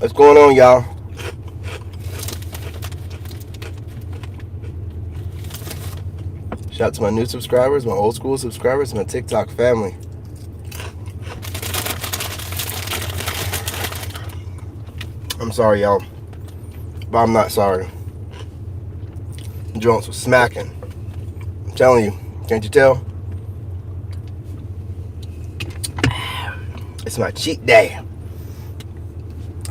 What's going on, y'all? Shout out to my new subscribers, my old school subscribers, my TikTok family. I'm sorry, y'all, but I'm not sorry. Jones was smacking. I'm telling you, can't you tell? It's my cheat day.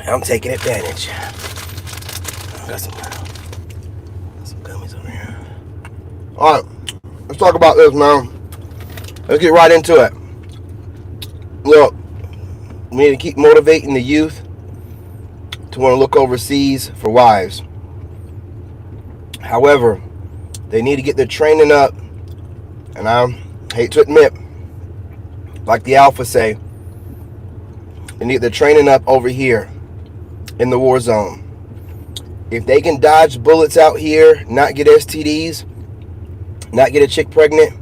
I'm taking advantage. I got some gummies over here. Alright, let's talk about this, man. Let's get right into it. Look, we need to keep motivating the youth to want to look overseas for wives. However, they need to get their training up, and I hate to admit, like the Alpha say, they need their training up over here in the war zone. If they can dodge bullets out here, not get STDs, not get a chick pregnant,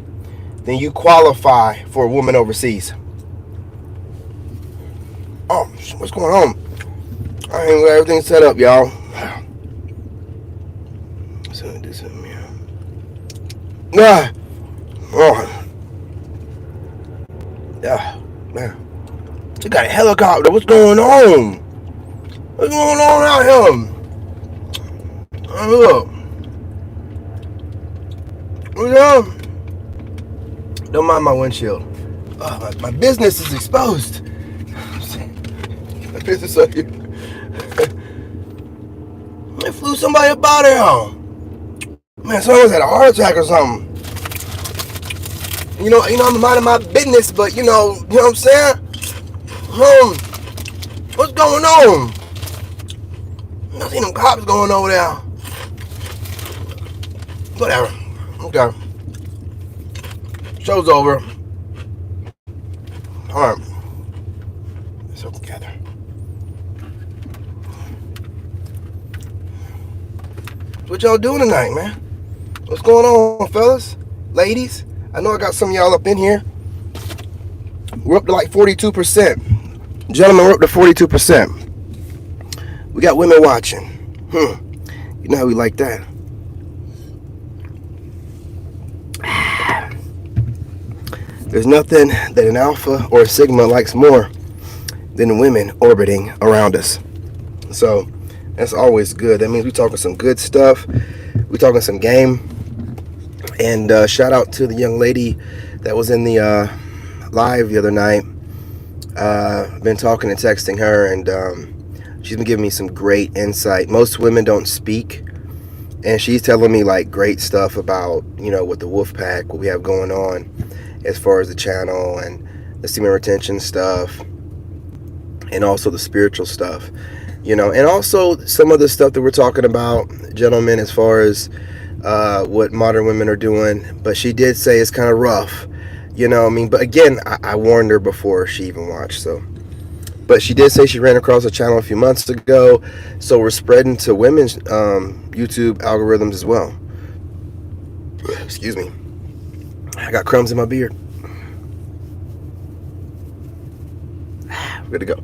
then you qualify for a woman overseas. Oh, what's going on? I ain't got everything set up, y'all. So do something here. Man. You got a helicopter. What's going on? What's going on out here? Look. Don't mind my windshield. My business is exposed. My business up here. They flew somebody up out here. Man, someone's had a heart attack or something. You know, I'm minding my business, but you know what I'm saying? What's going on? I seen them cops going over there. Whatever. Okay. Show's over. Alright. Let's all together. What y'all doing tonight, man? What's going on, fellas? Ladies? I know I got some of y'all up in here. We're up to like 42%. Gentlemen, we're up to 42%. We got women watching. You know how we like that. There's nothing that an alpha or a sigma likes more than women orbiting around us. So that's always good. That means we're talking some good stuff. We're talking some game. And shout out to the young lady that was in the live the other night. I've been talking and texting her, and she's been giving me some great insight. Most women don't speak, and she's telling me like great stuff about, you know, with the wolf pack, what we have going on as far as the channel and the semen retention stuff, and also the spiritual stuff, you know, and also some of the stuff that we're talking about, gentlemen, as far as what modern women are doing. But she did say it's kind of rough, you know what I mean? But again, I warned her before she even watched. So, but she did say she ran across a channel a few months ago, so we're spreading to women's YouTube algorithms as well. Excuse me, I got crumbs in my beard. Good to go.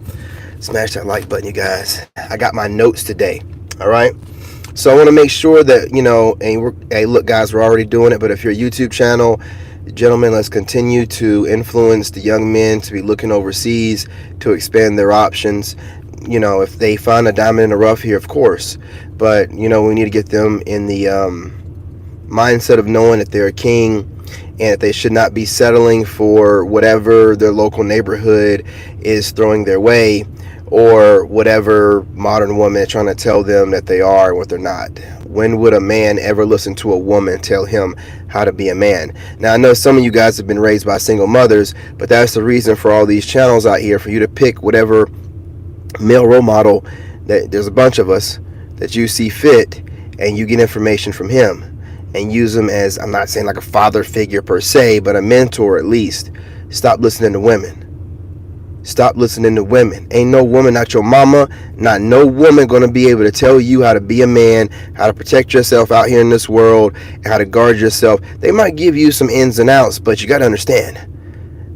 Smash that like button, you guys. I got my notes today. All right. So I want to make sure that, you know, hey, look, guys, we're already doing it. But if you're a YouTube channel, gentlemen, let's continue to influence the young men to be looking overseas to expand their options. You know, if they find a diamond in the rough here, of course. But, you know, we need to get them in the mindset of knowing that they're a king, and that they should not be settling for whatever their local neighborhood is throwing their way, or whatever modern woman is trying to tell them that they are and what they're not. When would a man ever listen to a woman tell him how to be a man? Now, I know some of you guys have been raised by single mothers, but that's the reason for all these channels out here, for you to pick whatever male role model, that there's a bunch of us, that you see fit, and you get information from him and use him as, I'm not saying like a father figure per se, but a mentor at least. Stop listening to women. Stop listening to women. Ain't no woman, not your mama, not no woman gonna be able to tell you how to be a man, how to protect yourself out here in this world, and how to guard yourself. They might give you some ins and outs, but you gotta understand,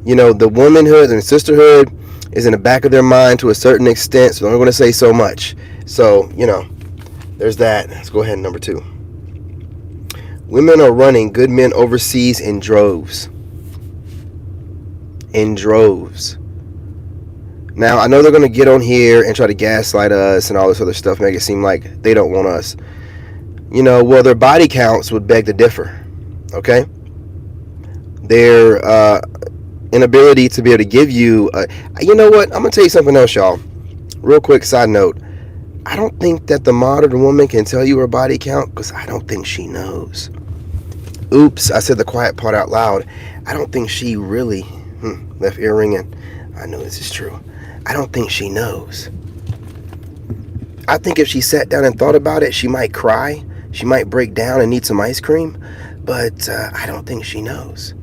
you know, the womanhood and sisterhood, is in the back of their mind to a certain extent, so I'm going to say so much. So, there's that. Let's go ahead, number 2. Women are running good men overseas in droves. In droves. Now, I know they're going to get on here and try to gaslight us and all this other stuff, make it seem like they don't want us. Well, their body counts would beg to differ, okay? Their inability to be able to give you... you know what? I'm going to tell you something else, y'all. Real quick side note. I don't think that the modern woman can tell you her body count because I don't think she knows. Oops, I said the quiet part out loud. I don't think she really... left ear ringing. I know this is true. I don't think she knows. I think if she sat down and thought about it, she might cry. She might break down and need some ice cream. But I don't think she knows.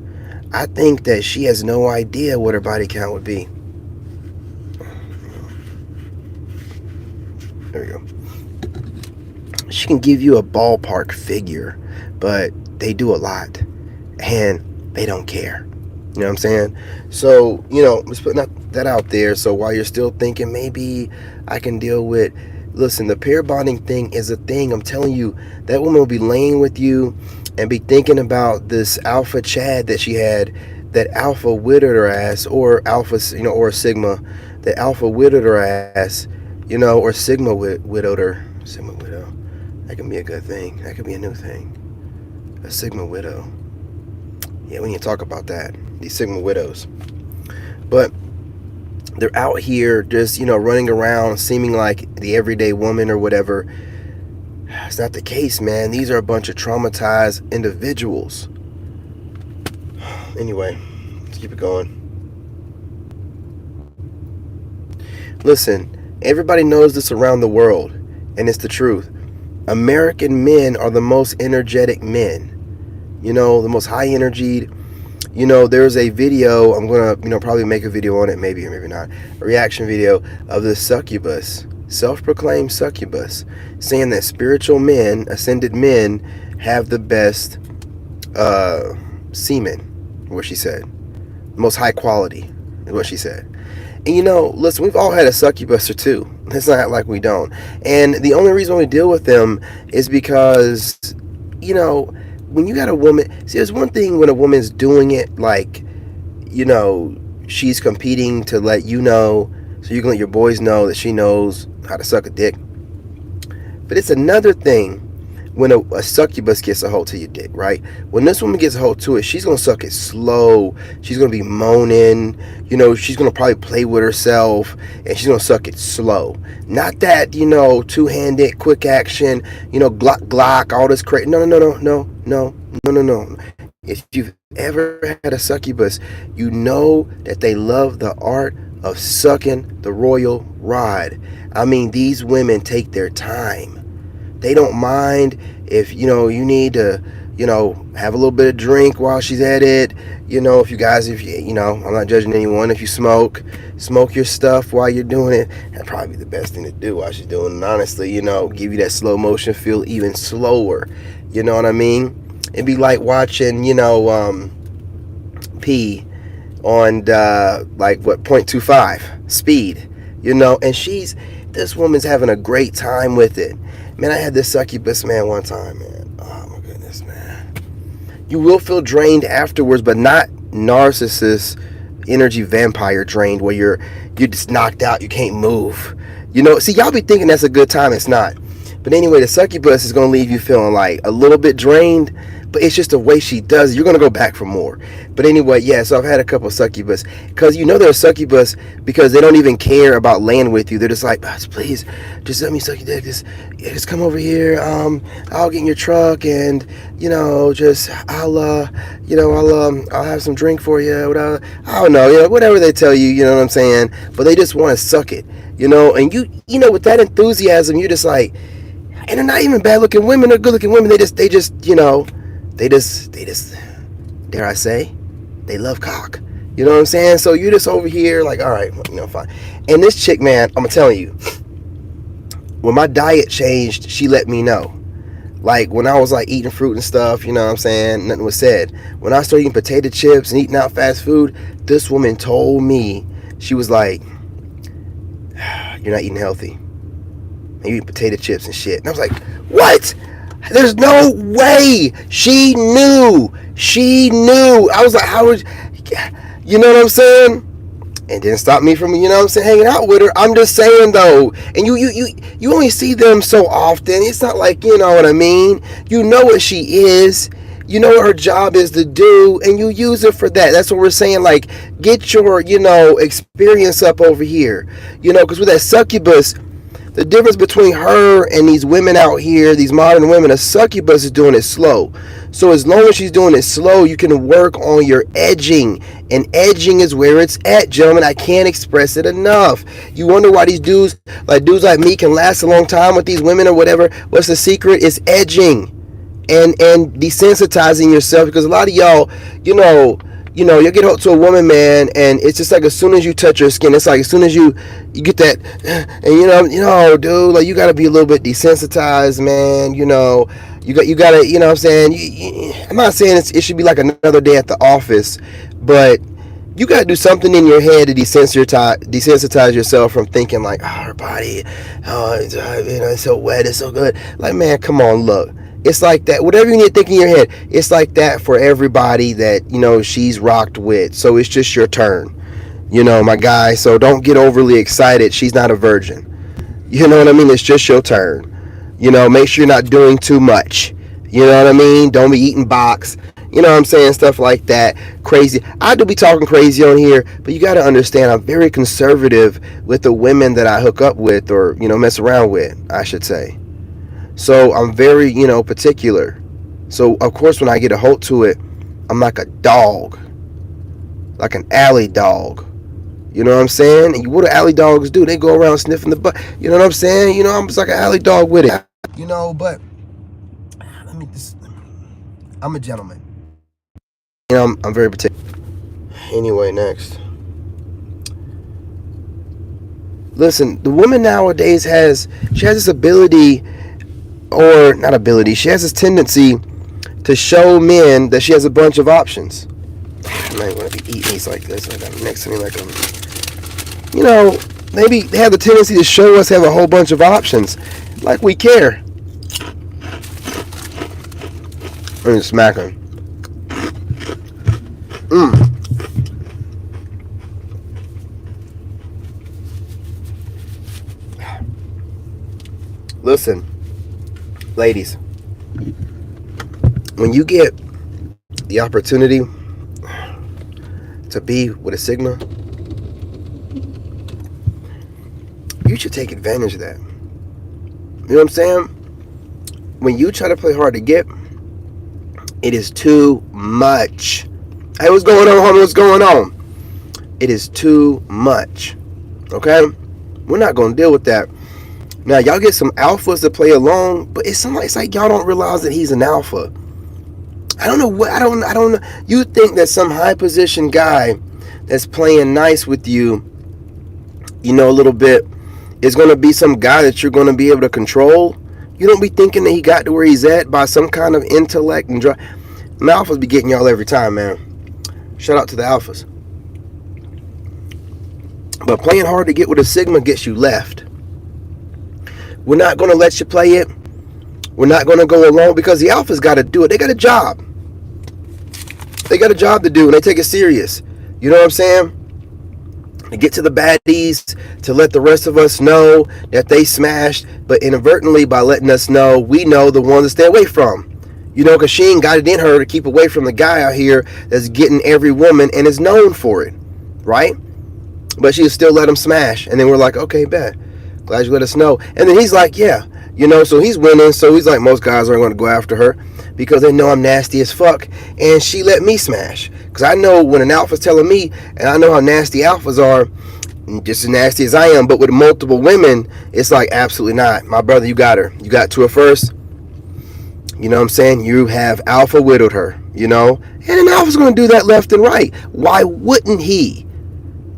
I think that she has no idea what her body count would be. There we go. She can give you a ballpark figure, but they do a lot. And they don't care. You know what I'm saying? So, let's put that out there. So while you're still thinking maybe I can deal with... Listen, the pair bonding thing is a thing. I'm telling you, that woman will be laying with you and be thinking about this alpha Chad that she had, that alpha widowed her ass, or alpha, or Sigma, that alpha widowed her ass, or Sigma widowed her. Sigma widow. That can be a good thing. That could be a new thing. A Sigma widow. Yeah, we need to talk about that. These Sigma widows. But they're out here just, running around seeming like the everyday woman or whatever. It's not the case, man. These are a bunch of traumatized individuals. Anyway, let's keep it going. Listen, everybody knows this around the world, and it's the truth. American men are the most energetic men. The most high energied. There's a video, I'm going to, probably make a video on it, maybe or maybe not, a reaction video of the succubus, self-proclaimed succubus, saying that spiritual men, ascended men, have the best semen, what she said. The most high quality, is what she said. And listen, we've all had a succubus or two. It's not like we don't. And the only reason we deal with them is because, when you got a woman, see, there's one thing when a woman's doing it, like, she's competing to let you know, so you can let your boys know that she knows how to suck a dick. But it's another thing when a succubus gets a hold to your dick, right? When this woman gets a hold to it, she's going to suck it slow. She's going to be moaning. She's going to probably play with herself, and she's going to suck it slow. Not that, two-handed, quick action, glock, all this crazy. No. If you've ever had a succubus, you know that they love the art of sucking the royal rod. I mean, these women take their time. They don't mind if, you need to, have a little bit of drink while she's at it. If you guys, I'm not judging anyone. If you smoke your stuff while you're doing it, that'd probably be the best thing to do while she's doing it. And honestly, give you that slow motion feel even slower. You know what I mean? It'd be like watching, P on, 0.25 speed, and this woman's having a great time with it. Man, I had this succubus, man, one time, man. Oh, my goodness, man. You will feel drained afterwards, but not narcissist, energy vampire drained, where you're just knocked out, you can't move. See, y'all be thinking that's a good time. It's not. But anyway, the succubus is going to leave you feeling like a little bit drained, but it's just the way she does it. You're going to go back for more. But anyway, yeah, so I've had a couple of succubus, because they're a succubus because they don't even care about laying with you. They're just like, please, just let me suck your dick. Just come over here. I'll get in your truck, and I'll have some drink for you. Whatever. I don't know, whatever they tell you. You know what I'm saying? But they just want to suck it. And you with that enthusiasm, you're just like. And they're not even bad looking women, they're good looking women. They just, dare I say, they love cock. You know what I'm saying? So you're just over here like, all right, fine. And this chick, man, I'm telling you, when my diet changed, she let me know. Like when I was like eating fruit and stuff, you know what I'm saying? Nothing was said. When I started eating potato chips and eating out fast food, this woman told me She was like, you're not eating healthy. You eat potato chips and shit. And I was like, what? There's no way. She knew. I was like, how would you know what I'm saying? And didn't stop me from, you know what I'm saying, hanging out with her. I'm just saying though. And you only see them so often. It's not like, you know what I mean? You know what she is. You know what her job is to do, and you use it for that. That's what we're saying. Like, get your, experience up over here. Because with that succubus, the difference between her and these women out here, these modern women, a succubus is doing it slow. So as long as she's doing it slow, you can work on your edging. And edging is where it's at, gentlemen. I can't express it enough. You wonder why these dudes like me can last a long time with these women or whatever. What's the secret? It's edging. And desensitizing yourself, because a lot of y'all, you'll get hooked to a woman, man, and it's just like as soon as you touch her skin, it's like as soon as you get that, and dude, like you gotta be a little bit desensitized, man. You gotta, you know what I'm saying? I'm not saying it should be like another day at the office, but you gotta do something in your head to desensitize yourself from thinking like, oh, her body, it's so wet, it's so good. Like, man, come on, look. It's like that. Whatever you need to think in your head, it's like that for everybody that, she's rocked with. So it's just your turn, my guy. So don't get overly excited. She's not a virgin. You know what I mean? It's just your turn. Make sure you're not doing too much. You know what I mean? Don't be eating box. You know what I'm saying? Stuff like that. Crazy. I do be talking crazy on here, but you got to understand I'm very conservative with the women that I hook up with or, mess around with, I should say. So I'm very, particular. So, of course, when I get a hold to it, I'm like a dog. Like an alley dog. You know what I'm saying? And what do alley dogs do? They go around sniffing the butt. You know what I'm saying? I'm just like an alley dog with it. But I'm a gentleman. I'm very particular. Anyway, next. Listen, the woman nowadays has this ability, or not ability, she has this tendency to show men that she has a bunch of options. I might want to be eating these like this. I got them next to me like maybe they have the tendency to show us have a whole bunch of options. Like we care. Let me smack them. Listen, ladies, when you get the opportunity to be with a Sigma, you should take advantage of that. You know what I'm saying? When you try to play hard to get, it is too much. Hey, what's going on, homie? What's going on? It is too much. Okay? We're not going to deal with that. Now, y'all get some alphas to play along, but it's like y'all don't realize that he's an alpha. I don't know. You think that some high position guy that's playing nice with you, a little bit, is going to be some guy that you're going to be able to control. You don't be thinking that he got to where he's at by some kind of intellect and drive. The alphas be getting y'all every time, man. Shout out to the alphas. But playing hard to get with a Sigma gets you left. We're not going to let you play it. We're not going to go along because the alphas got to do it. They got a job. They got a job to do, and they take it serious. You know what I'm saying? To get to the baddies, to let the rest of us know that they smashed, but inadvertently by letting us know, we know the ones to stay away from. Because she ain't got it in her to keep away from the guy out here that's getting every woman and is known for it, right? But she'll still let him smash. And then we're like, okay, bet. Glad you let us know. And then he's like, yeah, so he's winning. So he's like, most guys aren't going to go after her because they know I'm nasty as fuck. And she let me smash. Because I know when an alpha's telling me, and I know how nasty alphas are, just as nasty as I am. But with multiple women, it's like, absolutely not. My brother, you got her. You got to her first. You know what I'm saying? You have alpha widowed her, And an alpha's going to do that left and right. Why wouldn't he?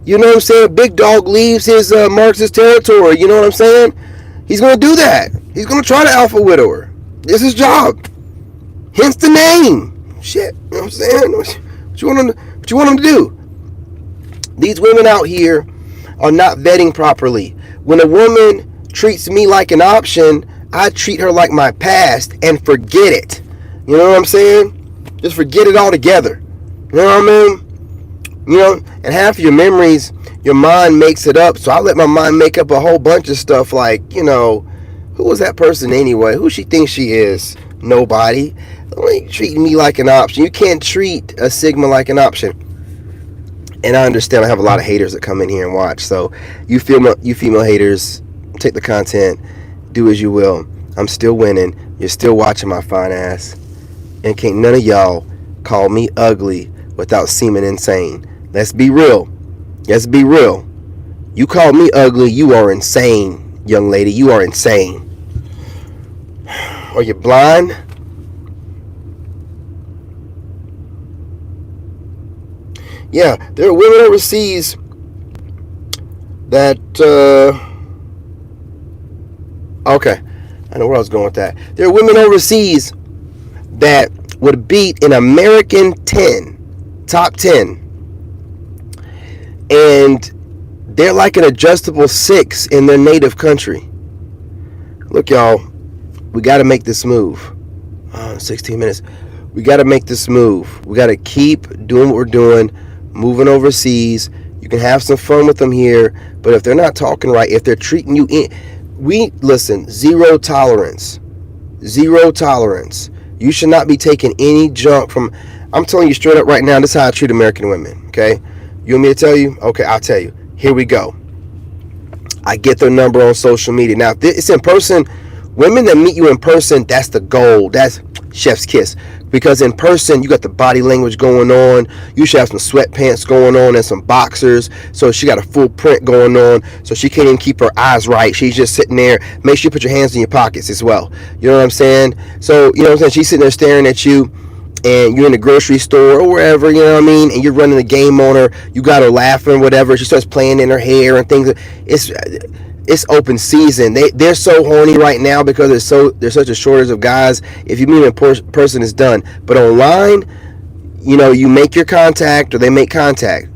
You know what I'm saying? Big dog leaves his marks his territory. You know what I'm saying? He's going to do that. He's going to try to alpha widow her. This is his job. Hence the name. Shit. You know what I'm saying? What you want him to do? These women out here are not vetting properly. When a woman treats me like an option, I treat her like my past and forget it. You know what I'm saying? Just forget it altogether. You know what I mean? You know, and half of your memories, your mind makes it up. So I let my mind make up a whole bunch of stuff like, you know, who was that person anyway? Who she thinks she is? Nobody. Only treating me like an option. You can't treat a Sigma like an option. And I understand I have a lot of haters that come in here and watch. So you female haters, take the content, do as you will. I'm still winning. You're still watching my fine ass. And can't none of y'all call me ugly without seeming insane. Let's be real. Let's be real. You call me ugly, you are insane, young lady. You are insane. Are you blind? Yeah, there are women overseas that, okay, I know where I was going with that. There are women overseas that would beat an American 10, top 10, and they're like an adjustable 6 in their native country. Look, y'all, we got to make this move. 16 minutes. We got to make this move. We got to keep doing what we're doing. Moving overseas, you can have some fun with them here, but if they're not talking right, if they're treating you listen, zero tolerance. You should not be taking any junk from, I'm telling you straight up right now, this is how I treat American women, okay? You want me to tell you? Okay, I'll tell you. Here we go. I get their number on social media. Now, if it's in person, women that meet you in person, that's the goal. That's chef's kiss. Because in person, you got the body language going on. You should have some sweatpants going on and some boxers. So she got a full print going on. So she can't even keep her eyes right. She's just sitting there. Make sure you put your hands in your pockets as well. You know what I'm saying? So, you know what I'm saying? She's sitting there staring at you. And you're in the grocery store or wherever, you know what I mean? And you're running a game on her. You got her laughing, whatever. She starts playing in her hair and things. It's open season. They're so horny right now because there's such a shortage of guys. If you meet in person, it's done. But online, you know, you make your contact or they make contact.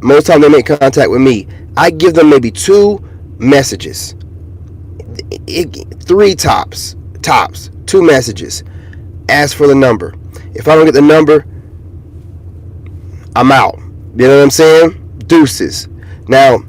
Most time they make contact with me. I give them maybe 2 messages. 3 tops. 2 messages. Ask for the number. If I don't get the number, I'm out. You know what I'm saying? Deuces. Now,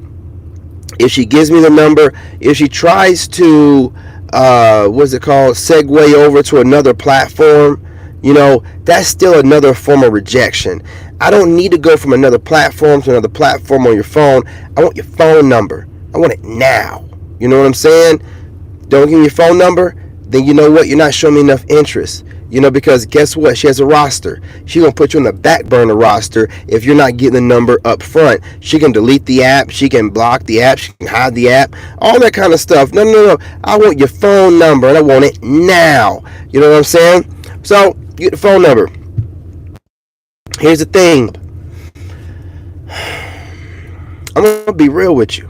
if she gives me the number, if she tries to, segue over to another platform, you know, that's still another form of rejection. I don't need to go from another platform to another platform on your phone. I want your phone number. I want it now. You know what I'm saying? Don't give me your phone number, then you know what? You're not showing me enough interest. You know, because guess what? She has a roster. She gonna put you on the back burner roster if you're not getting the number up front. She can delete the app. She can block the app. She can hide the app. All that kind of stuff. No. I want your phone number and I want it now. You know what I'm saying? So, get the phone number. Here's the thing. I'm gonna be real with you.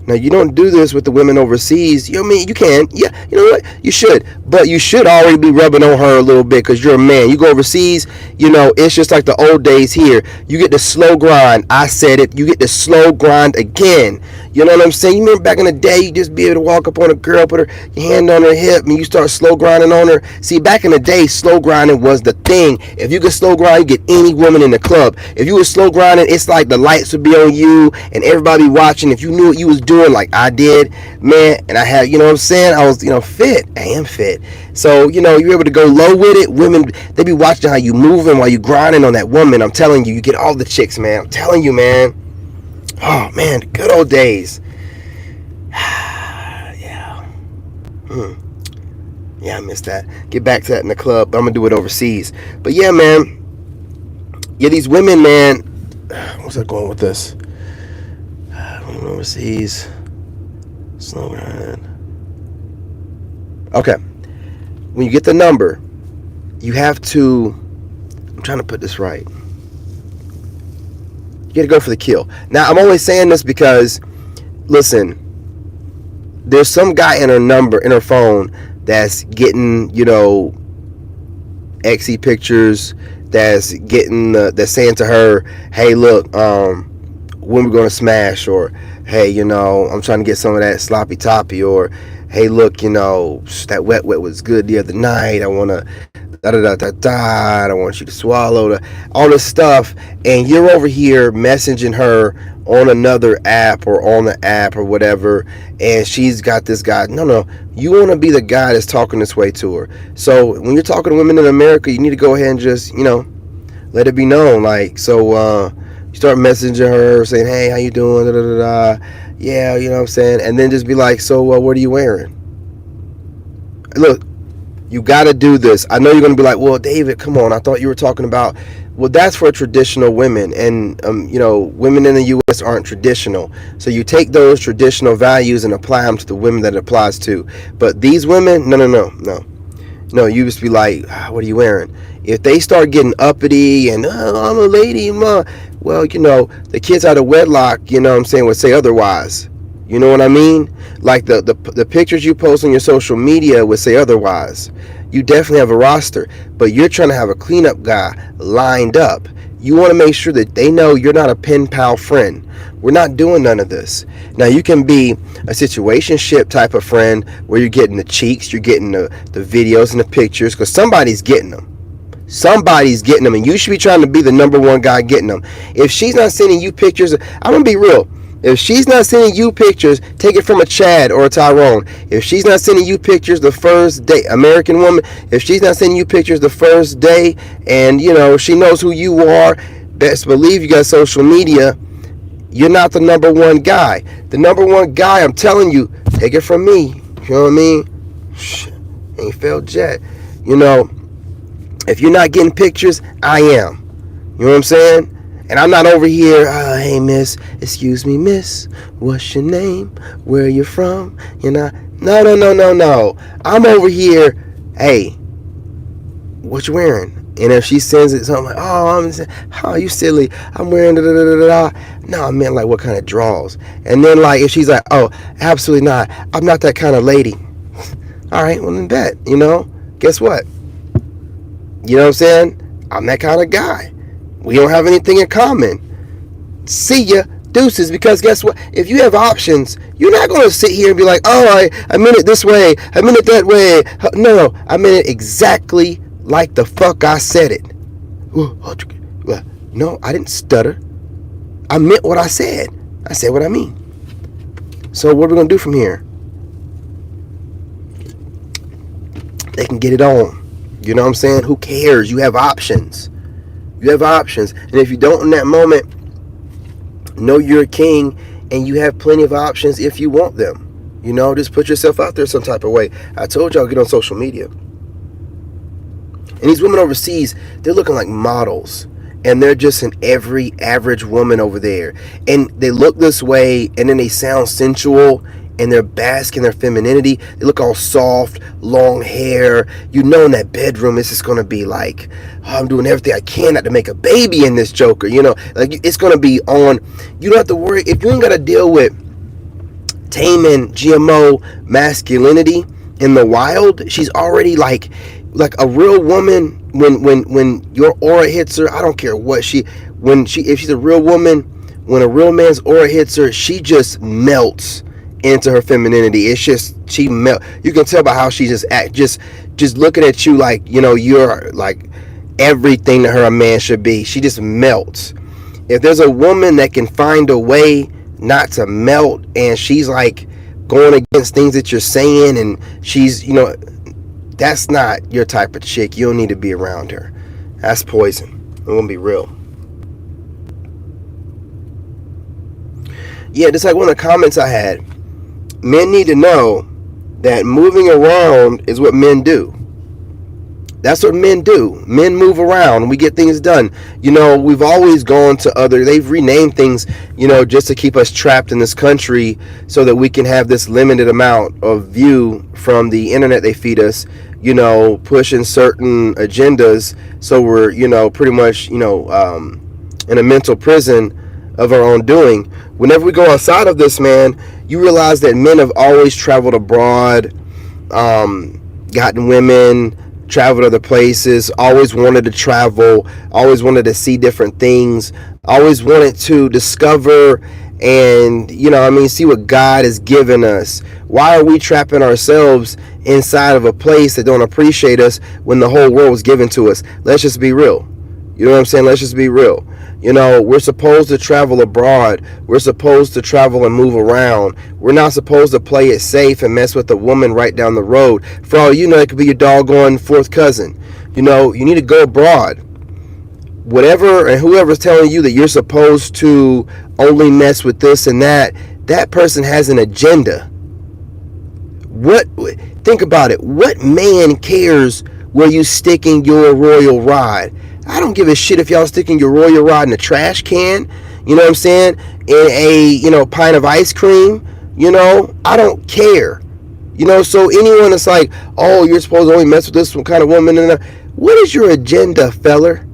Now, you don't do this with the women overseas. You know what I mean? You can. Yeah, you know what? You should. But you should already be rubbing on her a little bit because you're a man. You go overseas, you know, it's just like the old days here. You get the slow grind. I said it. You get the slow grind again. You know what I'm saying? You remember back in the day, you just be able to walk up on a girl, put your hand on her hip, and you start slow grinding on her. See, back in the day, slow grinding was the thing. If you could slow grind, you get any woman in the club. If you were slow grinding, it's like the lights would be on you and everybody be watching. If you knew what you was doing like I did, man, and I had, you know what I'm saying? I was, you know, fit. I am fit. So, you know, you're able to go low with it. Women, they be watching how you moving while you grinding on that woman. I'm telling you, you get all the chicks, man. I'm telling you, man. Oh, man, the good old days. Yeah. Yeah, I missed that. Get back to that in the club, but I'm going to do it overseas. But yeah, man. Yeah, these women, man. Where's I going with this? Women overseas. Slow grind. Okay. When you get the number, you have to, I'm trying to put this right. You got to go for the kill. Now, I'm only saying this because, listen, there's some guy in her phone that's getting, you know, XE pictures, that's getting, that's saying to her, hey, look, when we're going to smash, or hey, I'm trying to get some of that sloppy toppy, or hey, look, that wet was good the other night. I want to da da da da da. I don't want you to swallow all this stuff, and you're over here messaging her on another app or on the app or whatever, and she's got this guy. No, you want to be the guy that's talking this way to her. So when you're talking to women in America, you need to go ahead and just let it be known. Like, so you start messaging her saying, hey, how you doing, da da da da, yeah, you know what I'm saying, and then just be like, so what are you wearing? Look, you got to do this. I know you're going to be like, well, David, come on, I thought you were talking about, well, that's for traditional women, and women in the U.S. aren't traditional. So you take those traditional values and apply them to the women that it applies to. But these women, no, you just be like, what are you wearing? If they start getting uppity and I'm a lady, ma, well, the kids out of wedlock, would say otherwise. You know what I mean? Like the pictures you post on your social media would say otherwise. You definitely have a roster, but you're trying to have a cleanup guy lined up. You want to make sure that they know you're not a pen pal friend. We're not doing none of this. Now, you can be a situationship type of friend where you're getting the cheeks, you're getting the videos and the pictures, because somebody's getting them. Somebody's getting them, and you should be trying to be the number one guy getting them. If she's not sending you pictures, I'm going to be real. If she's not sending you pictures, take it from a Chad or a Tyrone. If she's not sending you pictures the first day, American woman, if she's not sending you pictures the first day, and she knows who you are, best believe you got social media, you're not the number one guy. The number one guy, I'm telling you, take it from me. You know what I mean? Ain't failed yet. If you're not getting pictures, I am. You know what I'm saying? And I'm not over here, hey, miss, excuse me, miss, what's your name, where you from, No. I'm over here, hey, what you wearing? And if she sends it something like, oh, you silly, I'm wearing da-da-da-da-da. No, I meant like what kind of draws. And then like if she's like, oh, absolutely not, I'm not that kind of lady. All right, well then bet, guess what? You know what I'm saying? I'm that kind of guy. We don't have anything in common. See ya, deuces, because guess what? If you have options, you're not going to sit here and be like, oh, I meant it this way, I meant it that way. No, I meant it exactly like the fuck I said it. No, I didn't stutter. I meant what I said. I said what I mean. So what are we going to do from here? They can get it on. You know what I'm saying? Who cares? You have options. You have options. And if you don't in that moment, know you're a king and you have plenty of options if you want them. Just put yourself out there some type of way. I told y'all, get on social media. And these women overseas, they're looking like models. And they're just an every average woman over there. And they look this way, and then they sound sensual, and they're basking their femininity. They look all soft, long hair. In that bedroom, it's just going to be like, oh, I'm doing everything I can not to make a baby in this joker. Like it's going to be on. You don't have to worry. If you ain't got to deal with taming GMO masculinity in the wild, she's already like a real woman. When your aura hits her, I don't care what if she's a real woman, when a real man's aura hits her, she just melts into her femininity. It's just, she melt. You can tell by how she just act, just looking at you like, you're like everything that a man should be. She just melts. If there's a woman that can find a way not to melt, and she's like going against things that you're saying, and she's, that's not your type of chick. You don't need to be around her. That's poison. I'm gonna be real. Yeah, just like one of the comments I had, men need to know that moving around is what men do. That's what men do. Men move around and we get things done. We've always gone to they've renamed things, just to keep us trapped in this country so that we can have this limited amount of view from the internet they feed us, pushing certain agendas. So we're, pretty much, in a mental prison of our own doing. Whenever we go outside of this, man, you realize that men have always traveled abroad, gotten women, traveled other places, always wanted to travel, always wanted to see different things. I always wanted to discover and, see what God has given us. Why are we trapping ourselves inside of a place that don't appreciate us when the whole world was given to us? Let's just be real. You know what I'm saying? Let's just be real. We're supposed to travel abroad. We're supposed to travel and move around. We're not supposed to play it safe and mess with a woman right down the road. For all you know, it could be your doggone fourth cousin. You need to go abroad. Whatever and whoever's telling you that you're supposed to only mess with this and that person has an agenda. Think about it. What man cares where you sticking your royal rod? I don't give a shit if y'all sticking your royal rod in a trash can, you know what I'm saying? In a, pint of ice cream, I don't care. So anyone that's like, oh, you're supposed to only mess with this kind of woman. What is your agenda, feller?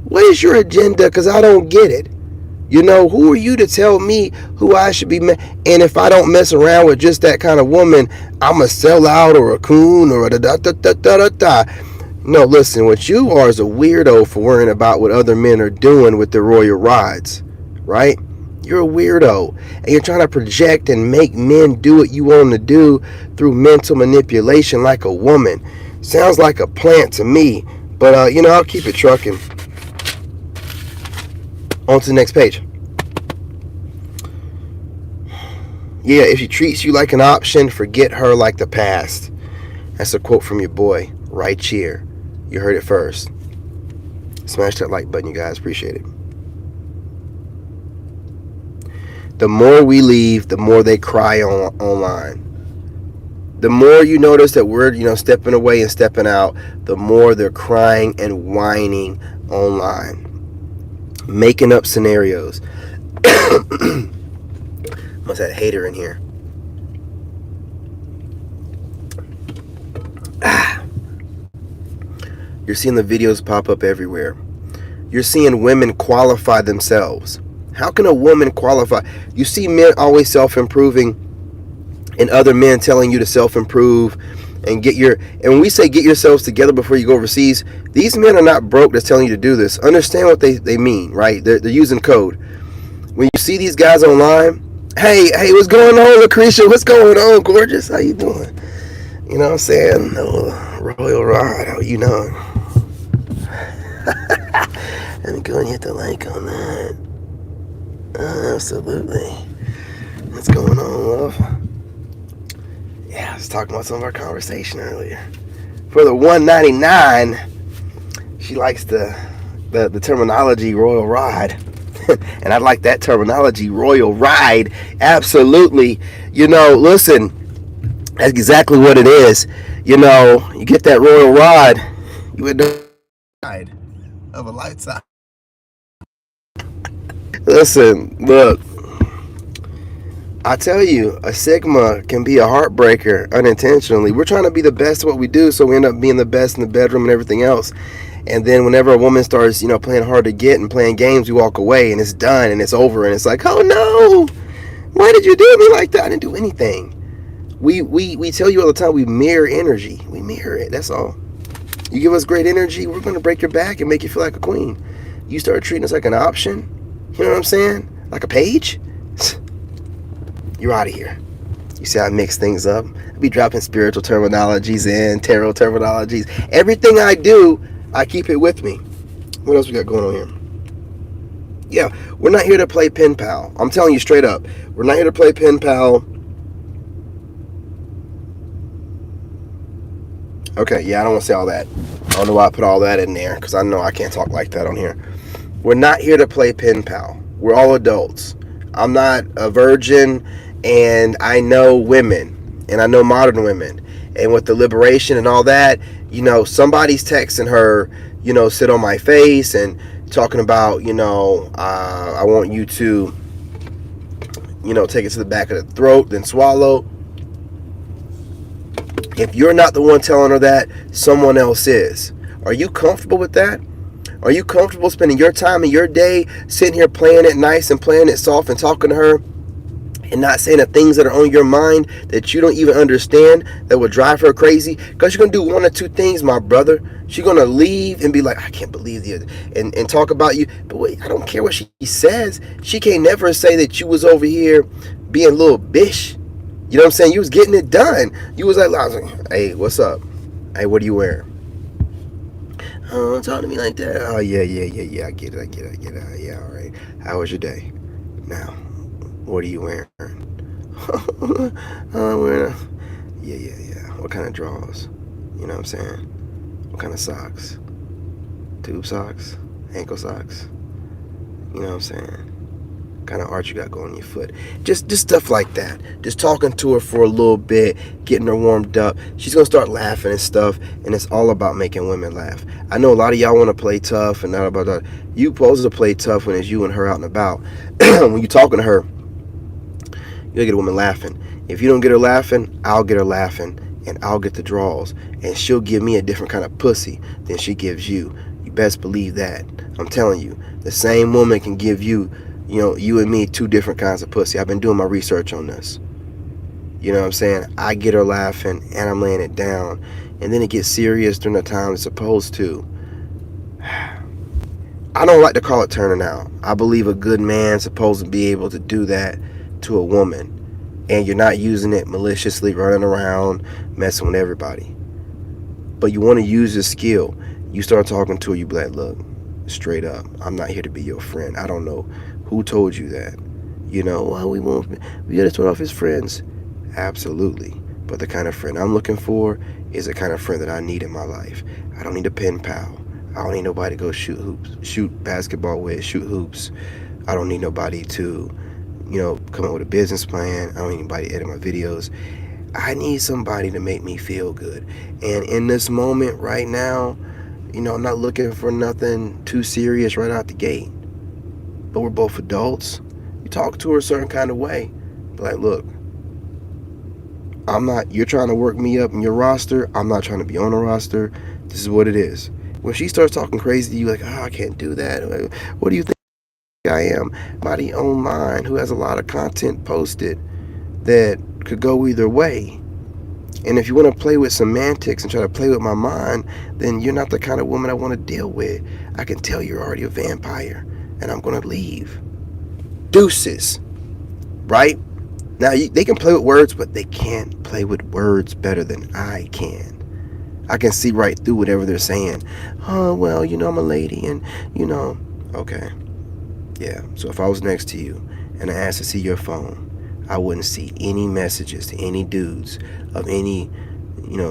What is your agenda? Because I don't get it. Who are you to tell me who I should be? And if I don't mess around with just that kind of woman, I'm a sellout or a coon or a da-da-da-da-da-da. No, listen, what you are is a weirdo for worrying about what other men are doing with their royal rods, right? You're a weirdo. And you're trying to project and make men do what you want them to do through mental manipulation like a woman. Sounds like a plant to me. But, I'll keep it trucking. On to the next page. Yeah, if she treats you like an option, forget her like the past. That's a quote from your boy right here. You heard it first. Smash that like button, you guys. Appreciate it. The more we leave, the more they cry online. The more you notice that we're, stepping away and stepping out, the more they're crying and whining online. Making up scenarios. Must have a hater in here. You're seeing the videos pop up everywhere. You're seeing women qualify themselves. How can a woman qualify? You see men always self-improving and other men telling you to self-improve and when we say get yourselves together before you go overseas, these men are not broke that's telling you to do this. Understand what they mean, right? They're using code. When you see these guys online, hey, what's going on, Lucretia? What's going on, gorgeous? How you doing? You know what I'm saying? No, Royal Rod, how you know? Let me go and hit the like on that. Absolutely. What's going on, love? Yeah, I was talking about some of our conversation earlier. For the $1.99, she likes the terminology Royal Ride. And I like that terminology, Royal Ride. Absolutely. Listen, that's exactly what it is. You get that Royal Ride, you would the ride of a lifetime. Listen, look. I tell you, a Sigma can be a heartbreaker unintentionally. We're trying to be the best at what we do, so we end up being the best in the bedroom and everything else. And then whenever a woman starts, playing hard to get and playing games, we walk away and it's done and it's over and it's like, oh no, why did you do me like that? I didn't do anything. We tell you all the time, we mirror energy. We mirror it, that's all. You give us great energy, we're going to break your back and make you feel like a queen. You start treating us like an option, you know what I'm saying? Like a page? You're out of here. You see how I mix things up? I be dropping spiritual terminologies in, tarot terminologies. Everything I do, I keep it with me. What else we got going on here? Yeah, we're not here to play pen pal. I'm telling you straight up. We're not here to play pen pal. Okay, yeah, I don't want to say all that. I don't know why I put all that in there, because I know I can't talk like that on here. We're not here to play pen pal. We're all adults. I'm not a virgin, and I know women, and I know modern women. And with the liberation and all that, somebody's texting her, sit on my face and talking about, I want you to, take it to the back of the throat, then swallow. If you're not the one telling her that, someone else is. Are you comfortable with that? Are you comfortable spending your time and your day sitting here playing it nice and playing it soft and talking to her and not saying the things that are on your mind that you don't even understand that will drive her crazy. Because you're going to do one or two things, my brother. She's going to leave and be like, I can't believe you, and talk about you. But wait, I don't care what she says. She can't never say that you was over here being a little bish. You know what I'm saying? You was getting it done. You was like, hey, what's up? Hey, what are you wearing? Oh, don't talk to me like that. Oh, yeah. I get it. Yeah, all right. How was your day? Now, what are you wearing? I'm wearing yeah. What kind of drawers? You know what I'm saying? What kind of socks? Tube socks? Ankle socks? You know what I'm saying? What kind of art you got going on your foot? Just stuff like that. Just talking to her for a little bit, getting her warmed up. She's going to start laughing and stuff, and it's all about making women laugh. I know a lot of y'all want to play tough and not about that. You supposed to play tough when it's you and her out and about. When you're talking to her, you'll get a woman laughing. If you don't get her laughing, I'll get her laughing, and I'll get the draws, and she'll give me a different kind of pussy than she gives you. You best believe that. I'm telling you, the same woman can give you, you and me, two different kinds of pussy. I've been doing my research on this. You know what I'm saying? I get her laughing, and I'm laying it down, and then it gets serious during the time it's supposed to. I don't like to call it turning out. I believe a good man's supposed to be able to do that to a woman, and you're not using it maliciously, running around messing with everybody. But you want to use this skill. You start talking to her, you be like, look, straight up, I'm not here to be your friend. I don't know who told you that. Well, we gotta start off as friends. Absolutely. But the kind of friend I'm looking for is the kind of friend that I need in my life. I don't need a pen pal. I don't need nobody to go shoot basketball with, shoot hoops. I don't need nobody to come up with a business plan. I don't need anybody to edit my videos. I need somebody to make me feel good. And in this moment right now, I'm not looking for nothing too serious right out the gate. But we're both adults. You talk to her a certain kind of way. Like, look, you're trying to work me up in your roster. I'm not trying to be on a roster. This is what it is. When she starts talking crazy to you, like, I can't do that. What do you think I am? Somebody online who has a lot of content posted that could go either way. And if you want to play with semantics and try to play with my mind, then you're not the kind of woman I want to deal with. I can tell you're already a vampire, and I'm going to leave. Deuces. Right? Now, they can play with words, but they can't play with words better than I can. I can see right through whatever they're saying. Oh, well, I'm a lady, and, okay. Yeah, so if I was next to you and I asked to see your phone, I wouldn't see any messages to any dudes of any,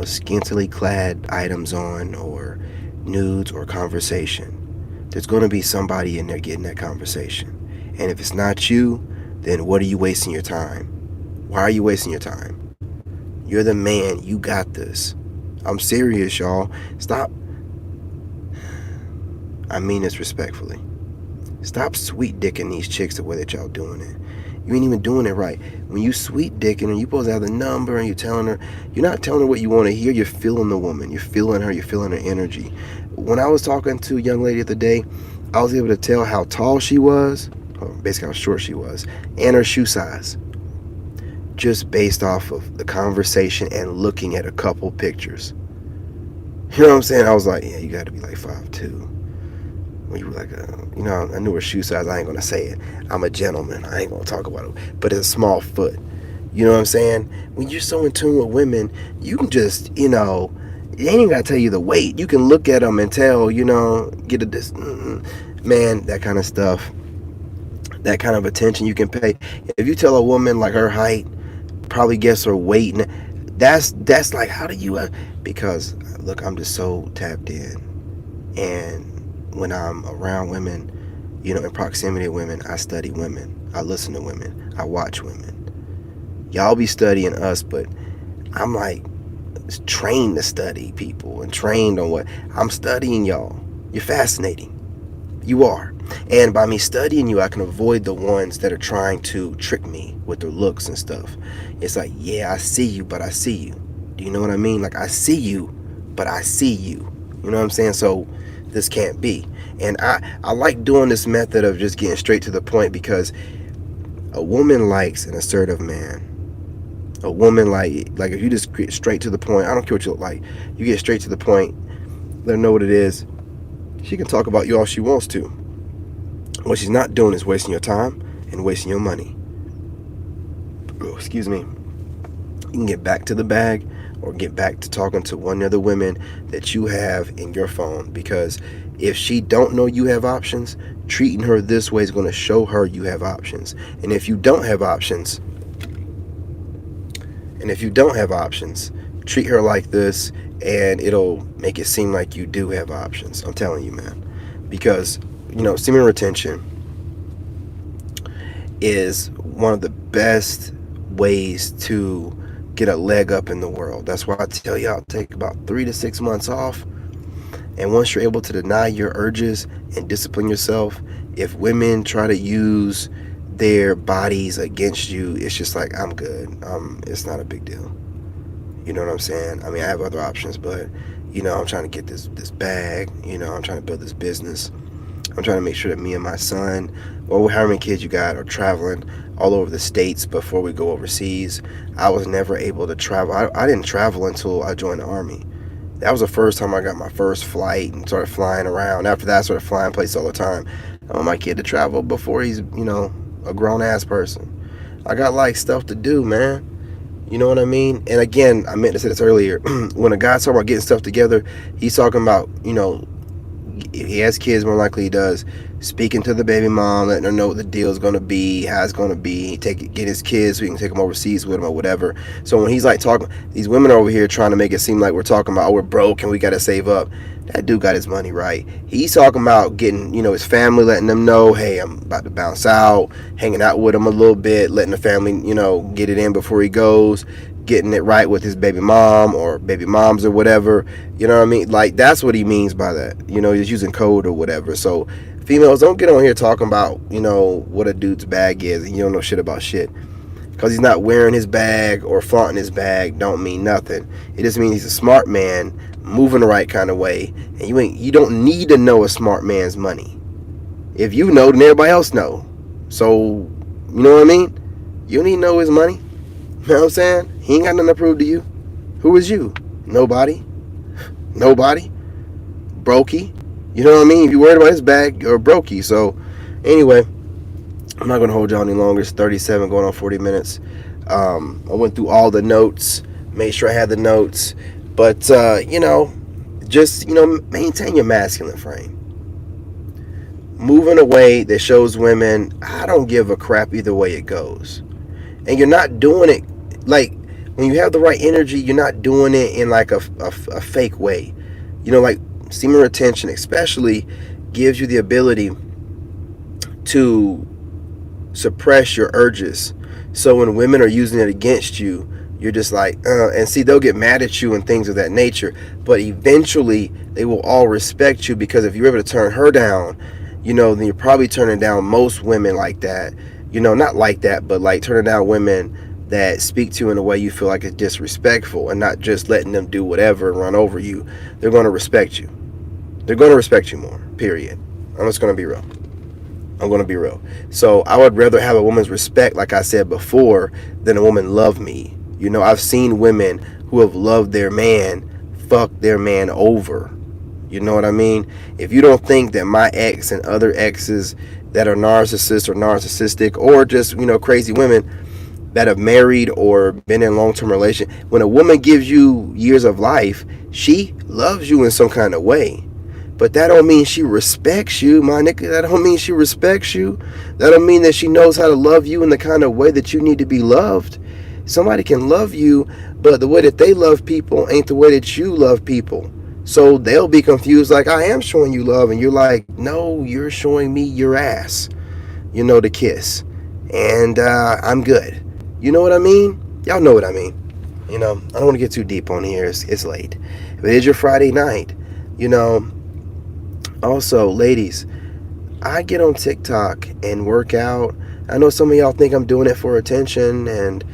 scantily clad items on, or nudes or conversation. There's going to be somebody in there getting that conversation. And if it's not you, then what are you wasting your time? Why are you wasting your time? You're the man. You got this. I'm serious, y'all. Stop. I mean this respectfully. Stop sweet dicking these chicks the way that y'all doing it. You ain't even doing it right. When you sweet dicking her, you supposed to have the number, and you're not telling her what you want to hear. You're feeling the woman. You're feeling her. You're feeling her energy. When I was talking to a young lady the other day, I was able to tell how tall she was, or basically how short she was, and her shoe size, just based off of the conversation and looking at a couple pictures. You know what I'm saying? I was like, yeah, you got to be like 5'2". When you were like, I knew her shoe size. I ain't going to say it. I'm a gentleman. I ain't going to talk about it. But it's a small foot. You know what I'm saying? When you're so in tune with women, you can just, they ain't even got to tell you the weight. You can look at them and tell, get man, that kind of stuff. That kind of attention you can pay. If you tell a woman like her height, probably guess her weight, and that's like, how do you, because look, I'm just so tapped in. And when I'm around women, in proximity of women, I study women. I listen to women. I watch women. Y'all be studying us, but I'm like trained to study people and trained on what I'm studying y'all. You're fascinating. You are. And by me studying you, I can avoid the ones that are trying to trick me with their looks and stuff. It's like, yeah, I see you, but I see you. Do you know what I mean? Like, I see you, but I see you. You know what I'm saying? So this can't be. And I like doing this method of just getting straight to the point, because A woman likes an assertive man. A woman like if you just get straight to the point. I don't care what you look like. You get straight to the point. Let her know what it is. She can talk about you all she wants to. What she's not doing is wasting your time and wasting your money. Oh, excuse me. You can get back to the bag or get back to talking to one of the women that you have in your phone, because if she don't know you have options, treating her this way is going to show her you have options. And if you don't have options, treat her like this, and it'll make it seem like you do have options. I'm telling you, man. Because, semen retention is one of the best ways to get a leg up in the world. That's why I tell y'all, take about 3 to 6 months off. And once you're able to deny your urges and discipline yourself, if women try to use their bodies against you, it's just like, I'm good. It's not a big deal. You know what I'm saying? I mean, I have other options, but, I'm trying to get this bag. I'm trying to build this business. I'm trying to make sure that me and my son, or however many kids you got, are traveling all over the states before we go overseas. I was never able to travel. I didn't travel until I joined the Army. That was the first time I got my first flight and started flying around. After that, I started flying places all the time. I want my kid to travel before he's, a grown-ass person. I got, stuff to do, man. You know what I mean? And again, I meant to say this earlier. When a guy's talking about getting stuff together, he's talking about, if he has kids, more likely he does, speaking to the baby mom, letting her know what the deal is going to be, how it's going to be, get his kids so he can take them overseas with him or whatever. So when he's talking, these women are over here trying to make it seem like we're talking about, we're broke and we got to save up. That dude got his money right. He's talking about getting, his family, letting them know, hey, I'm about to bounce out, hanging out with him a little bit, letting the family, get it in before he goes, getting it right with his baby mom or baby moms or whatever. You know what I mean? That's what he means by that. He's using code or whatever. So females, don't get on here talking about, what a dude's bag is and you don't know shit about shit. Because he's not wearing his bag or flaunting his bag don't mean nothing. It just means he's a smart man, moving the right kind of way. And you don't need to know a smart man's money. If you know, then everybody else know. So, you know what I mean? You don't need to know his money. You know what I'm saying? He ain't got nothing to prove to you. Who is you? Nobody. Brokey. You know what I mean? If you're worried about his bag, you're brokey. So, anyway, I'm not going to hold y'all any longer. It's 37 going on 40 minutes. I went through all the notes, made sure I had the notes. But, just, maintain your masculine frame. Move in a way that shows women, I don't give a crap either way it goes. And you're not doing it, when you have the right energy, you're not doing it in a fake way. Semen retention especially gives you the ability to suppress your urges. So when women are using it against you, you're just and see, they'll get mad at you and things of that nature. But eventually, they will all respect you, because if you're able to turn her down, then you're probably turning down most women like that. Not like that, but turning down women that speak to you in a way you feel like is disrespectful, and not just letting them do whatever and run over you. They're going to respect you. They're going to respect you more, period. I'm just going to be real. I'm going to be real. So I would rather have a woman's respect, like I said before, than a woman love me. I've seen women who have loved their man fuck their man over. You know what I mean? If you don't think that my ex and other exes that are narcissists or narcissistic, or just, crazy women that have married or been in long-term relation, when a woman gives you years of life, she loves you in some kind of way. But that don't mean she respects you, my nigga. That don't mean she respects you. That don't mean that she knows how to love you in the kind of way that you need to be loved. Somebody can love you, but the way that they love people ain't the way that you love people. So they'll be confused, I am showing you love, and you're like, no, you're showing me your ass, to kiss. And I'm good. You know what I mean? Y'all know what I mean. I don't want to get too deep on here. It's late. But it is your Friday night. Also, ladies, I get on TikTok and work out. I know some of y'all think I'm doing it for attention, and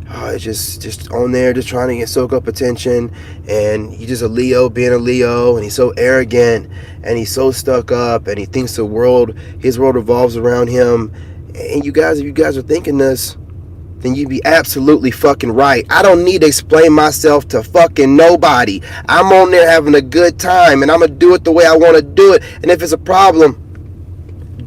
it's just on there, just trying to soak up attention. And he's just a Leo being a Leo, and he's so arrogant, and he's so stuck up, and he thinks his world revolves around him. And you guys, if you guys are thinking this, then you'd be absolutely fucking right. I don't need to explain myself to fucking nobody. I'm on there having a good time, and I'm gonna do it the way I want to do it. And if it's a problem,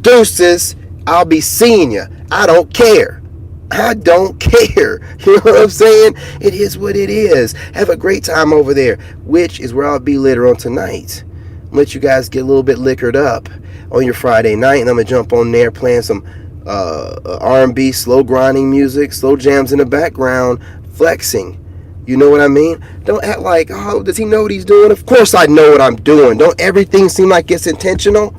deuces, I'll be seeing you. I don't care. I don't care. You know what I'm saying? It is what it is. Have a great time over there, which is where I'll be later on tonight. Let you guys get a little bit liquored up on your Friday night, and I'm gonna jump on there playing some R&B, slow grinding music, slow jams in the background, flexing. You know what I mean? Don't act like, oh, does he know what he's doing? Of course I know what I'm doing. Don't everything seem like it's intentional?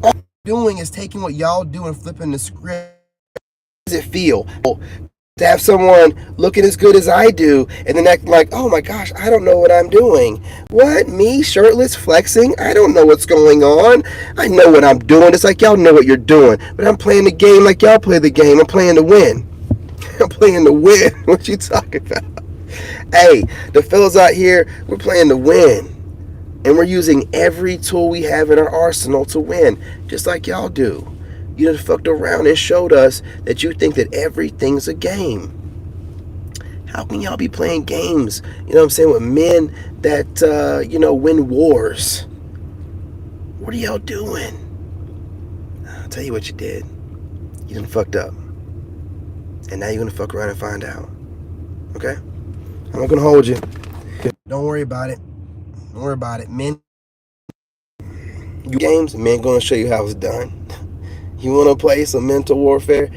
All I'm doing is taking what y'all do and flipping the script. How does it feel to have someone looking as good as I do and then act like, oh my gosh, I don't know what I'm doing? What? Me? Shirtless? Flexing? I don't know what's going on. I know what I'm doing. It's like y'all know what you're doing. But I'm playing the game like y'all play the game. I'm playing to win. I'm playing to win. What you talking about? Hey, the fellas out here, we're playing to win. And we're using every tool we have in our arsenal to win, just like y'all do. You just fucked around and showed us that you think that everything's a game. How can y'all be playing games, you know what I'm saying, with men that, win wars? What are y'all doing? I'll tell you what you did. You done fucked up. And now you're going to fuck around and find out. Okay? I'm not going to hold you. Don't worry about it. Don't worry about it. Men, games, men going to show you how it's done. You want to play some mental warfare?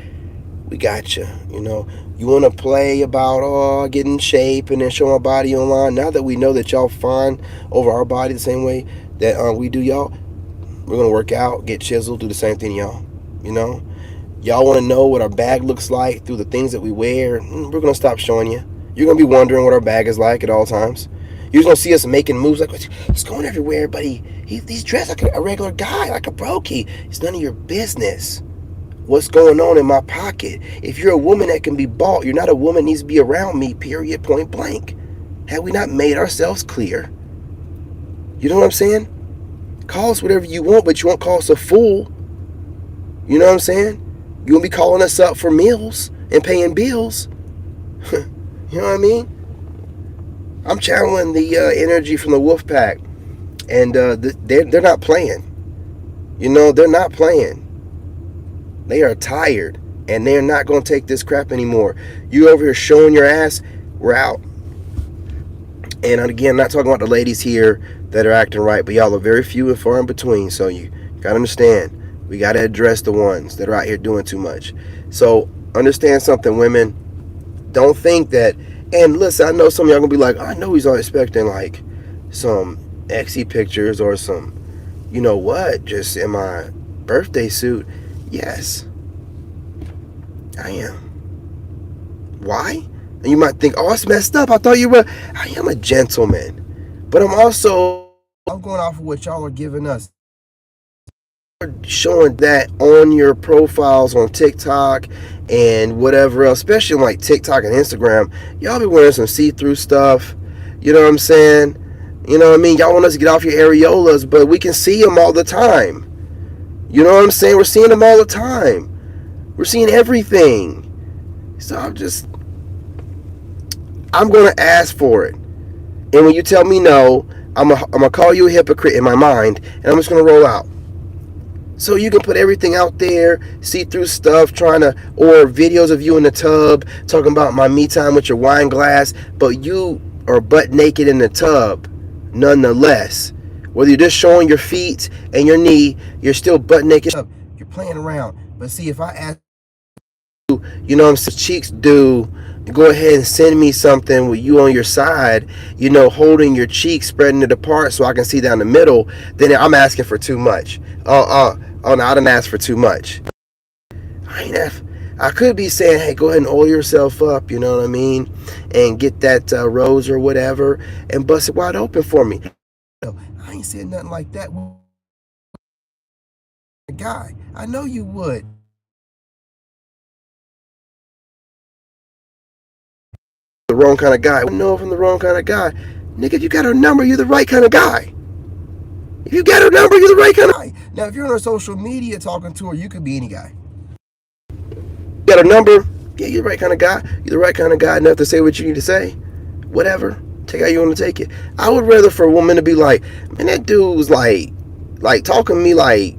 We got you. You know, you want to play about getting in shape and then show my body online. Now that we know that y'all fawn over our body the same way that we do y'all, we're going to work out, get chiseled, do the same thing y'all. You know, y'all want to know what our bag looks like through the things that we wear. We're going to stop showing you. You're going to be wondering what our bag is like at all times. You're going to see us making moves like, he's going everywhere, but he's dressed like a regular guy, like a brokey. It's none of your business what's going on in my pocket. If you're a woman that can be bought, you're not a woman that needs to be around me, period, point blank. Have we not made ourselves clear? You know what I'm saying? Call us whatever you want, but you won't call us a fool. You know what I'm saying? You won't be calling us up for meals and paying bills. You know what I mean? I'm channeling the energy from the wolf pack, and they're not playing. You know, they're not playing. They are tired, and they're not going to take this crap anymore. You over here showing your ass, we're out. And again, I'm not talking about the ladies here that are acting right, but y'all are very few and far in between, so you got to understand. We got to address the ones that are out here doing too much. So understand something, women. Don't think that. And listen, I know some of y'all gonna be like, I know he's all expecting like some exy pictures or some, you know what, just in my birthday suit. Yes, I am. Why? And you might think, oh, it's messed up. I thought you were. I am a gentleman, but I'm going off of what y'all are giving us. Showing that on your profiles on TikTok and whatever else, especially on like TikTok and Instagram, y'all be wearing some see-through stuff. You know what I'm saying? You know what I mean? Y'all want us to get off your areolas, but we can see them all the time. You know what I'm saying? We're seeing them all the time. We're seeing everything. So I'm going to ask for it. And when you tell me no, I'm going to call you a hypocrite in my mind, and I'm just going to roll out. So you can put everything out there, see-through stuff, or videos of you in the tub, talking about my me time with your wine glass, but you are butt naked in the tub, nonetheless. Whether you're just showing your feet and your knee, you're still butt naked. You're playing around. But see, if I ask you, you know what I'm saying, cheeks do, go ahead and send me something with you on your side, you know, holding your cheeks, spreading it apart so I can see down the middle, then I'm asking for too much. Oh no, I didn't ask for too much. I could be saying, hey, go ahead and oil yourself up, you know what I mean, and get that rose or whatever and bust it wide open for me. I ain't saying nothing like that. Guy, I know you would. The wrong kind of guy. I know if I'm the wrong kind of guy. Nigga, if you got her number, you're the right kind of guy. If you got her number, you're the right kind of guy. Now, if you're on her social media talking to her, you could be any guy. got a number? Yeah, you're the right kind of guy. You're the right kind of guy enough to say what you need to say. Whatever. Take how you want to take it. I would rather for a woman to be like, man, that dude was like talking to me like,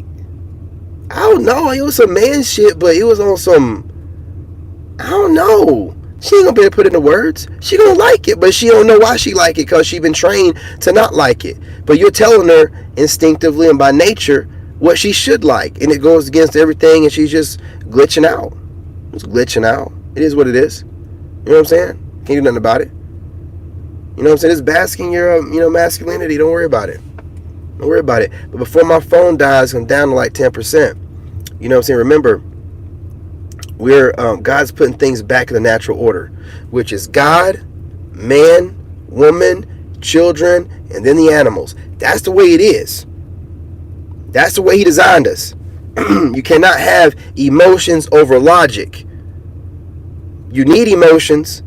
I don't know, it was some man shit, but it was on some, I don't know. She ain't gonna be able to put it into words. She gonna like it, but she don't know why she like it because she been trained to not like it. But you're telling her instinctively and by nature what she should like, and it goes against everything, and she's just glitching out. It's glitching out. It is what it is. You know what I'm saying? Can't do nothing about it. You know what I'm saying? It's basking your masculinity. Don't worry about it. Don't worry about it. But before my phone dies, I'm down to like 10%. You know what I'm saying? Remember, God's putting things back in the natural order, which is God, man, woman, children, and then the animals. That's the way it is. That's the way he designed us. You cannot have emotions over logic. You need emotions.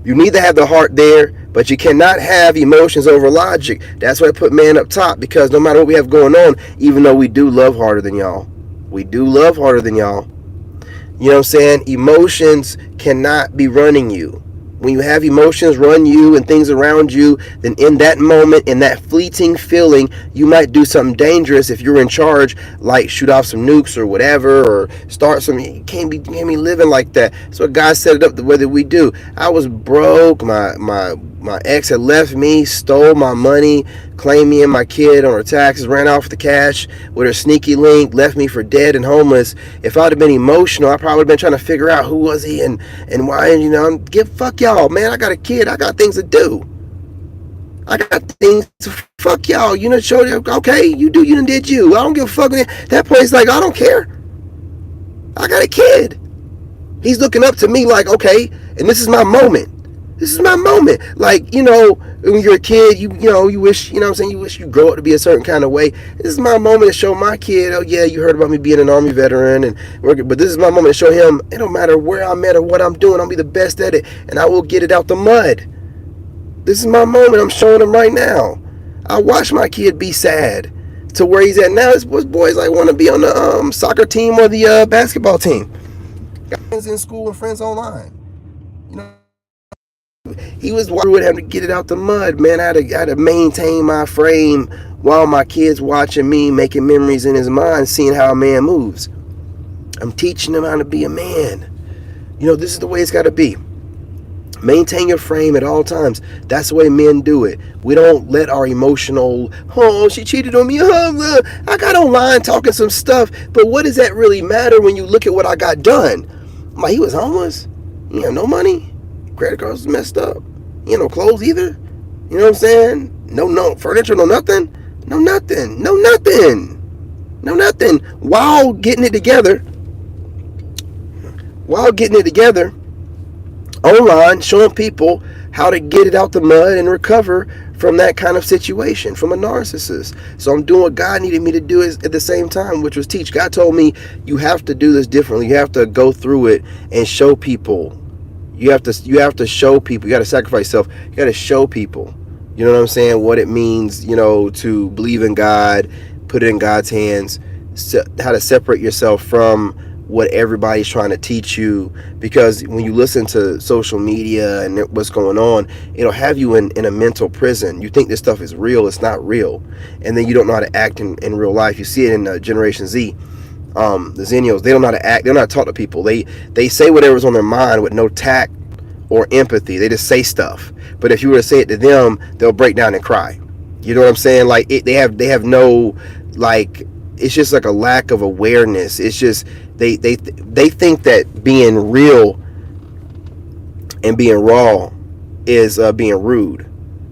You need to have the heart there, but you cannot have emotions over logic. That's why I put man up top, because no matter what we have going on, even though we do love harder than y'all, we do love harder than y'all. You know what I'm saying? Emotions cannot be running you. When you have emotions run you and things around you, then in that moment, in that fleeting feeling, you might do something dangerous if you're in charge, like shoot off some nukes or whatever, or start some. You can't be living like that. So God set it up the way that we do. I was broke. My ex had left me, stole my money, claimed me and my kid on her taxes, ran off the cash with her sneaky link, left me for dead and homeless. If I'd have been emotional, I probably would have been trying to figure out who was he and why, fuck y'all, man. I got a kid. I got things to do. I got things to fuck y'all. Show them, okay, you do, you done did you. I don't give a fuck. That place, like, I don't care. I got a kid. He's looking up to me like, okay, and this is my moment. This is my moment. Like, when you're a kid, you wish, you wish you grow up to be a certain kind of way. This is my moment to show my kid, oh yeah, you heard about me being an Army veteran, but this is my moment to show him, it don't matter where I'm at or what I'm doing, I'll be the best at it, and I will get it out the mud. This is my moment. I'm showing him right now. I watched my kid be sad to where he's at now. This boys like want to be on the soccer team or the basketball team. Got friends in school and friends online. He was would have to get it out the mud, man. I had to maintain my frame while my kid's watching me, making memories in his mind, seeing how a man moves. I'm teaching him how to be a man. This is the way it's got to be. Maintain your frame at all times. That's the way men do it. We don't let our emotional, oh, she cheated on me, I got online talking some stuff, but what does that really matter when you look at what I got done? He was homeless. He had no money. Credit cards was messed up. He had no clothes either. You know what I'm saying? No furniture, no nothing. While getting it together, online, showing people how to get it out the mud and recover from that kind of situation, from a narcissist. So I'm doing what God needed me to do at the same time, which was teach. God told me, you have to do this differently. You have to go through it and show people. You have to show people. You got to sacrifice yourself. You got to show people. You know what I'm saying? What it means, to believe in God, put it in God's hands, how to separate yourself from what everybody's trying to teach you. Because when you listen to social media and what's going on, it'll have you in a mental prison. You think this stuff is real. It's not real. And then you don't know how to act in real life. You see it in Generation Z. The Zennials, they don't know how to act. They're not taught to people. They say whatever's on their mind with no tact or empathy. They just say stuff. But if you were to say it to them, they'll break down and cry. You know what I'm saying? Like they have no, like, it's just like a lack of awareness. It's just they think that being real and being raw is being rude.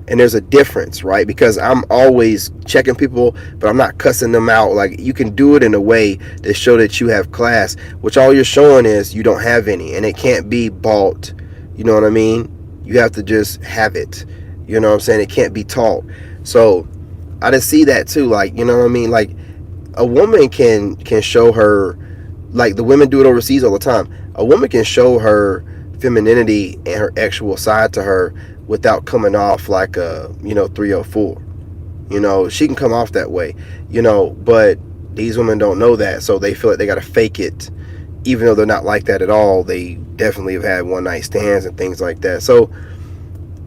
And there's a difference, right? Because I'm always checking people, but I'm not cussing them out. Like, you can do it in a way to show that you have class, which all you're showing is you don't have any, and it can't be bought. You know what I mean? You have to just have it. You know what I'm saying? It can't be taught. So I just see that too. Like, you know what I mean? Like, a woman can show her, like the women do it overseas all the time. A woman can show her femininity and her actual side to her without coming off like a 304. She can come off that way, but these women don't know that, so they feel like they got to fake it, even though they're not like that at all, they definitely have had one night stands and things like that. So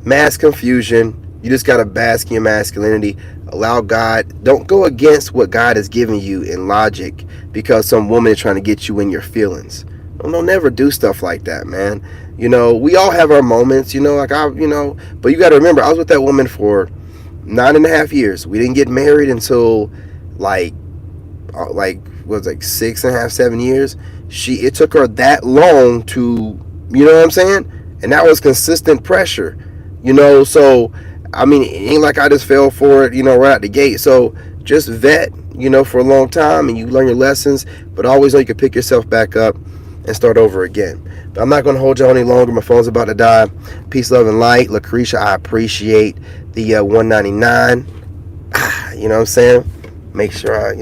mass confusion. You just gotta bask in your masculinity. Allow God. Don't go against what God has given you in logic because some woman is trying to get you in your feelings. Don't never do stuff like that, man. We all have our moments. But you got to remember, I was with that woman for 9.5 years. We didn't get married until like was like 6.5, 7 years. It took her that long to, you know what I'm saying? And that was consistent pressure, so I mean, it ain't like I just fell for it, right out the gate. So just vet, for a long time, and you learn your lessons, but always know you can pick yourself back up and start over again. But I'm not going to hold y'all any longer. My phone's about to die. Peace, love, and light. Lucretia, I appreciate the 199. You know what I'm saying? Make sure I'll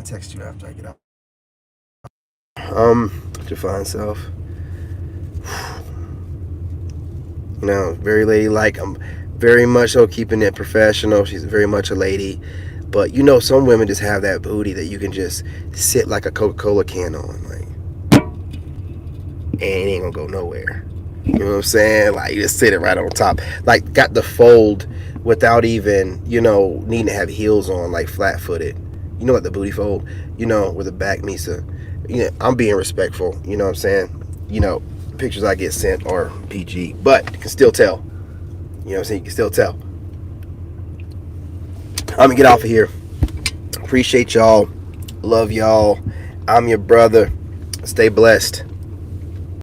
text you after I get out. Your fine self. Very ladylike. I'm very much so keeping it professional. She's very much a lady. But some women just have that booty that you can just sit like a Coca-Cola can on, and it ain't gonna go nowhere. You know what I'm saying? Like, you just sit it right on top. Like, got the fold without even, needing to have heels on, like flat-footed. Like the booty fold, where the back meets the, I'm being respectful, you know what I'm saying? Pictures I get sent are PG, but you can still tell. You know what I'm saying? You can still tell. I'm gonna get off of here. Appreciate y'all. Love y'all. I'm your brother. Stay blessed.